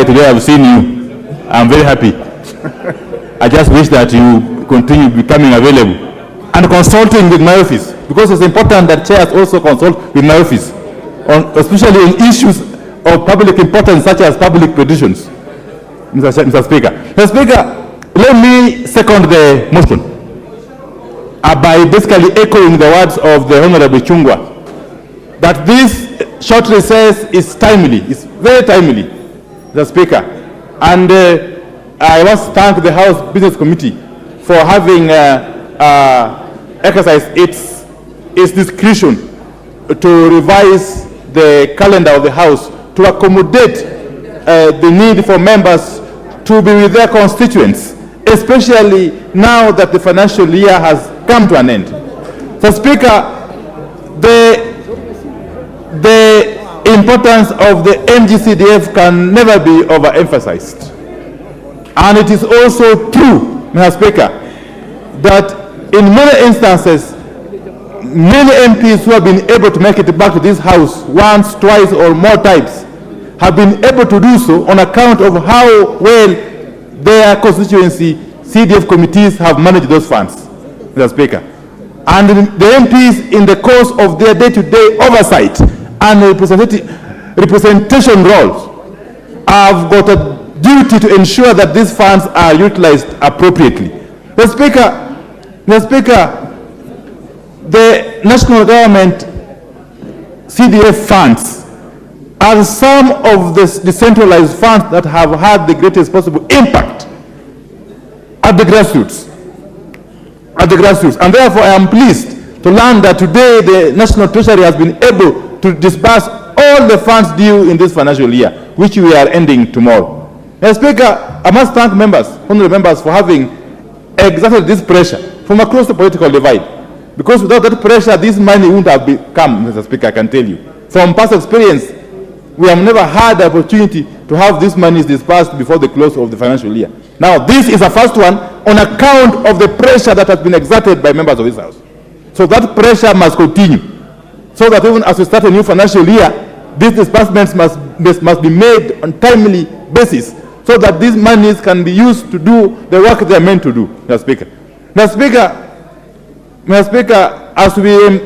why today I've seen you. I'm very happy. I just wish that you continue becoming available and consulting with my office, because it's important that chairs also consult with my office, especially on issues of public importance such as public petitions. Mr. Speaker. Mr. Speaker, let me second the motion by basically echoing the words of the Honorable Chungwa, that this short recess is timely, it's very timely, Mr. Speaker. And I must thank the House Business Committee for having exercised its discretion to revise the calendar of the House to accommodate the need for members to be with their constituents, especially now that the financial year has come to an end. So, Speaker, the importance of the NGCDF can never be overemphasized. And it is also true, Mr. Speaker, that in many instances, many MPs who have been able to make it back to this House once, twice, or more times have been able to do so on account of how well their constituency CDF committees have managed those funds, Mr. Speaker. And the MPs, in the course of their day-to-day oversight and representation roles, have got a duty to ensure that these funds are utilized appropriately. Mr. Speaker, the national government CDF funds are some of the decentralized funds that have had the greatest possible impact at the grassroots. And therefore, I am pleased to learn that today the National Treasury has been able to disburse all the funds due in this financial year, which we are ending tomorrow. Mr. Speaker, I must thank members, honorable members, for having exerted this pressure from across the political divide. Because without that pressure, this money wouldn't have come, Mr. Speaker, I can tell you. From past experience, we have never had the opportunity to have this money disbursed before the close of the financial year. Now, this is a first one on account of the pressure that has been exerted by members of this House. So that pressure must continue, so that even as we start a new financial year, these disbursements must be made on timely basis, so that these monies can be used to do the work they are meant to do, Mr. Speaker. Mr. Speaker, as we